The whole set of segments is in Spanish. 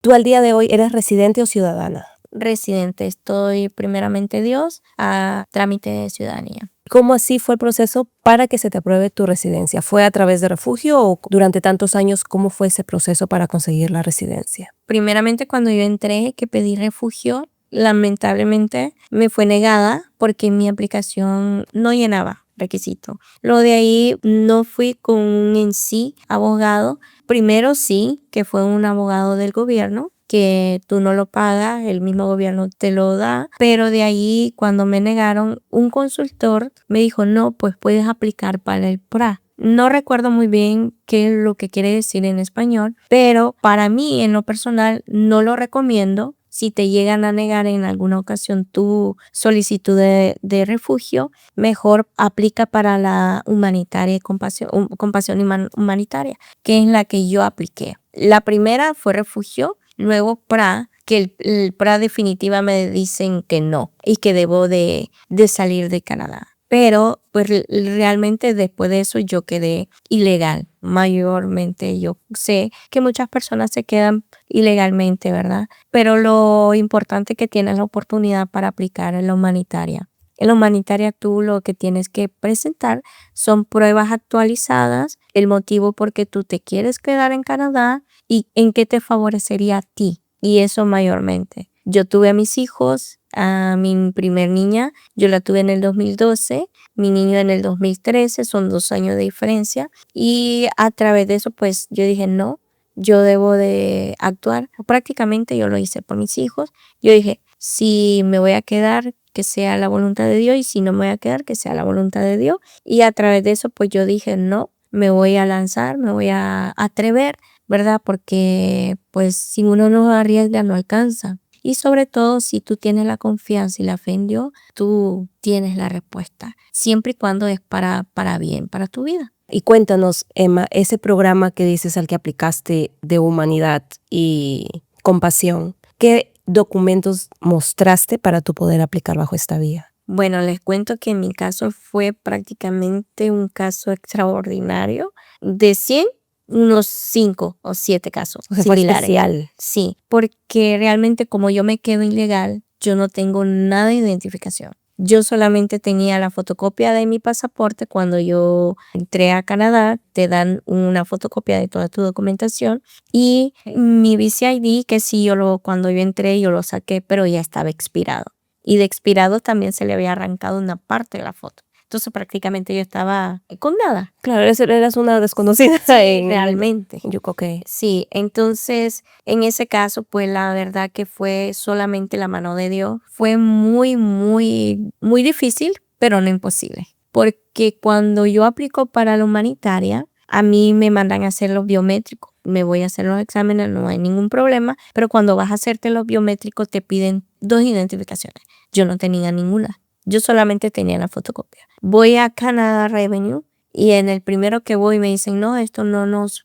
¿Tú al día de hoy eres residente o ciudadana? Residente, estoy primeramente Dios a trámite de ciudadanía. ¿Cómo así fue el proceso para que se te apruebe tu residencia? ¿Fue a través de refugio o durante tantos años cómo fue ese proceso para conseguir la residencia? Primeramente, cuando yo entré, que pedí refugio, lamentablemente me fue negada porque mi aplicación no llenaba requisito. Lo de ahí no fui con un en sí abogado. Primero sí, que fue un abogado del gobierno, que tú no lo pagas, el mismo gobierno te lo da, pero de ahí cuando me negaron, un consultor me dijo, no, pues puedes aplicar para el PRA. No recuerdo muy bien qué es lo que quiere decir en español, pero para mí en lo personal no lo recomiendo. Si te llegan a negar en alguna ocasión tu solicitud de refugio, mejor aplica para la humanitaria y compasión humanitaria, que es la que yo apliqué. La primera fue refugio, luego PRA, que el PRA definitiva me dicen que no y que debo de salir de Canadá. Pero pues realmente después de eso yo quedé ilegal. Mayormente yo sé que muchas personas se quedan ilegalmente, ¿verdad? Pero lo importante es que tienes la oportunidad para aplicar en la humanitaria. En la humanitaria tú lo que tienes que presentar son pruebas actualizadas, el motivo por qué tú te quieres quedar en Canadá y en qué te favorecería a ti. Y eso mayormente. Yo tuve a mis hijos, a mi primer niña, yo la tuve en el 2012, mi niño en el 2013, son 2 años de diferencia. Y a través de eso, pues yo dije, no, yo debo de actuar. Prácticamente yo lo hice por mis hijos. Yo dije, si me voy a quedar, que sea la voluntad de Dios, y si no me voy a quedar, que sea la voluntad de Dios. Y a través de eso, pues yo dije, no, me voy a lanzar, me voy a atrever, ¿verdad? Porque pues si uno no arriesga, no alcanza. Y sobre todo, si tú tienes la confianza y la fe en Dios, tú tienes la respuesta, siempre y cuando es para bien, para tu vida. Y cuéntanos, Emma, ese programa que dices al que aplicaste de humanidad y compasión, ¿qué documentos mostraste para tú poder aplicar bajo esta vía? Bueno, les cuento que en mi caso fue prácticamente un caso extraordinario. De 100, unos 5 o 7 casos O sea, fue similares. especial. Sí, porque realmente como yo me quedo ilegal, yo no tengo nada de identificación. Yo solamente tenía la fotocopia de mi pasaporte. Cuando yo entré a Canadá, te dan una fotocopia de toda tu documentación y mi Visa ID, que sí, cuando yo entré, yo lo saqué, pero ya estaba expirado. Y de expirado también se le había arrancado una parte de la foto. Entonces prácticamente yo estaba con nada. Claro, eras una desconocida Realmente. en Yucocay. Sí, entonces en ese caso, pues la verdad que fue solamente la mano de Dios. Fue muy, muy, muy difícil, pero no imposible. Porque cuando yo aplico para la humanitaria, a mí me mandan a hacer los biométricos. Me voy a hacer los exámenes, no hay ningún problema. Pero cuando vas a hacerte los biométricos, te piden 2 identificaciones. Yo no tenía ninguna. Yo solamente tenía la fotocopia. Voy a Canada Revenue y en el primero que voy me dicen, no, esto no nos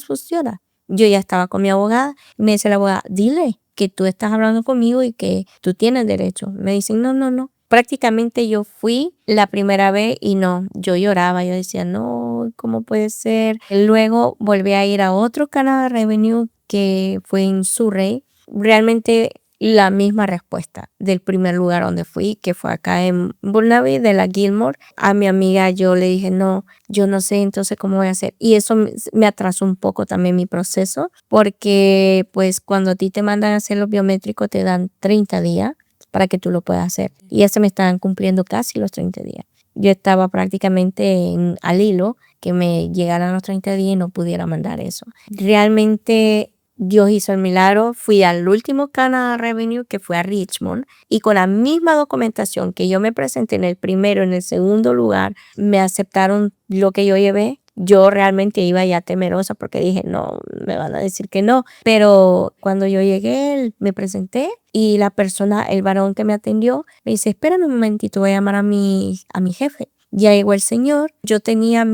funciona. Yo ya estaba con mi abogada y me dice la abogada, dile que tú estás hablando conmigo y que tú tienes derecho. Me dicen, no, no, no. Prácticamente yo fui la primera vez y no, yo lloraba, yo decía, no, ¿cómo puede ser? Luego volví a ir a otro Canada Revenue que fue en Surrey. Realmente la misma respuesta del primer lugar donde fui, que fue acá en Burnaby de la Gilmore. A mi amiga yo le dije, no, yo no sé entonces cómo voy a hacer. Y eso me atrasó un poco también mi proceso, porque pues cuando a ti te mandan a hacer los biométricos te dan 30 días para que tú lo puedas hacer. Y ya se me estaban cumpliendo casi los 30 días. Yo estaba prácticamente al hilo que me llegaran los 30 días y no pudiera mandar eso. Realmente Dios hizo el milagro. Fui al último Canada Revenue, que fue a Richmond, y con la misma documentación que yo me presenté en el primero, en el segundo lugar, me aceptaron lo que yo llevé. Yo realmente iba ya temerosa porque dije, no, me van a decir que no. Pero cuando yo llegué, me presenté y la persona, el varón que me atendió, me dice, espérame un momentito, voy a llamar a mi jefe. Ya llegó el señor, yo tenía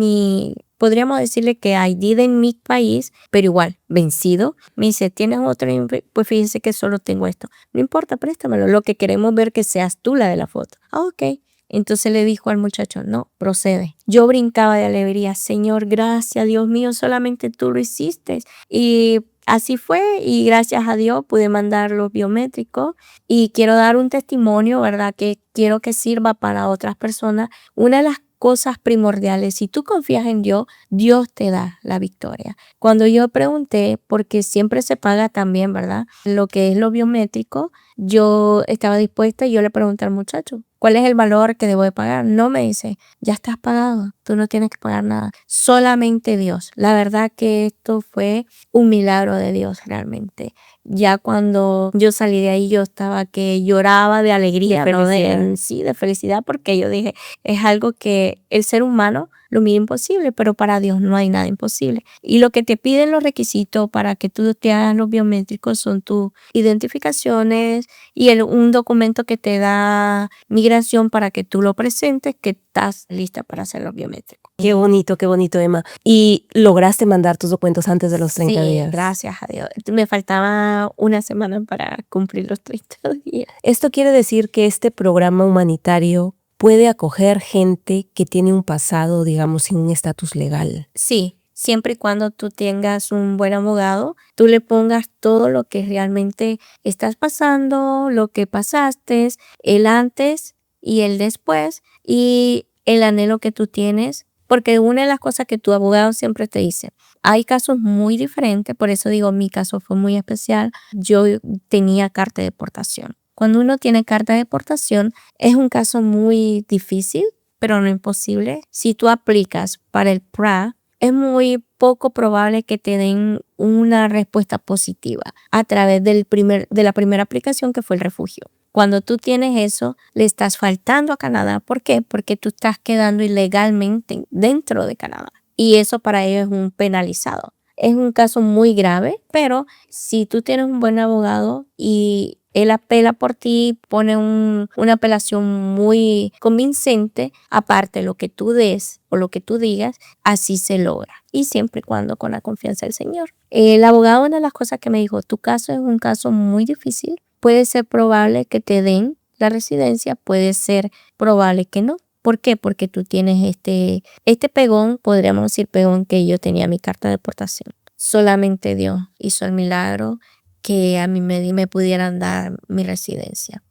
podríamos decirle que ID de mi país, pero igual, vencido. Me dice, ¿tienes otro? Pues fíjese que solo tengo esto. No importa, préstamelo. Lo que queremos ver que seas tú la de la foto. Ah, ok. Entonces le dijo al muchacho, no, procede. Yo brincaba de alegría, Señor, gracias, Dios mío, solamente tú lo hiciste. Y así fue y gracias a Dios pude mandar los biométricos y quiero dar un testimonio, ¿verdad? Que quiero que sirva para otras personas. Una de las cosas primordiales, si tú confías en Dios, Dios te da la victoria. Cuando yo pregunté, porque siempre se paga también, ¿verdad? Lo que es lo biométrico, yo estaba dispuesta y yo le pregunté al muchacho, ¿cuál es el valor que debo de pagar? No, me dice, ya estás pagado, tú no tienes que pagar nada, solamente Dios. La verdad que esto fue un milagro de Dios realmente. Ya cuando yo salí de ahí, yo estaba que lloraba de alegría, De ¿no? felicidad. Sí, de felicidad, porque yo dije, es algo que el ser humano lo mira imposible, pero para Dios no hay nada imposible. Y lo que te piden los requisitos para que tú te hagas los biométricos son tus identificaciones y un documento que te da migración para que tú lo presentes, que estás lista para hacer los biométricos. Qué bonito, Emma. ¿Y lograste mandar tus documentos antes de los 30 Sí, días? gracias a Dios. Me faltaba una semana para cumplir los 30 días. Esto quiere decir que este programa humanitario puede acoger gente que tiene un pasado, digamos, sin un estatus legal. Sí, siempre y cuando tú tengas un buen abogado, tú le pongas todo lo que realmente estás pasando, lo que pasaste, el antes y el después y el anhelo que tú tienes. Porque una de las cosas que tu abogado siempre te dice, hay casos muy diferentes, por eso digo, mi caso fue muy especial. Yo tenía carta de deportación. Cuando uno tiene carta de deportación, es un caso muy difícil, pero no imposible. Si tú aplicas para el PRA, es muy poco probable que te den una respuesta positiva a través de la primera aplicación, que fue el refugio. Cuando tú tienes eso, le estás faltando a Canadá. ¿Por qué? Porque tú estás quedando ilegalmente dentro de Canadá. Y eso para ellos es un penalizado. Es un caso muy grave, pero si tú tienes un buen abogado y él apela por ti, pone una apelación muy convincente, aparte lo que tú des o lo que tú digas, así se logra. Y siempre y cuando con la confianza del Señor. El abogado, una de las cosas que me dijo, tu caso es un caso muy difícil, puede ser probable que te den la residencia, puede ser probable que no. ¿Por qué? Porque tú tienes este pegón, podríamos decir pegón, que yo tenía mi carta de deportación. Solamente Dios hizo el milagro que a mí me pudieran dar mi residencia.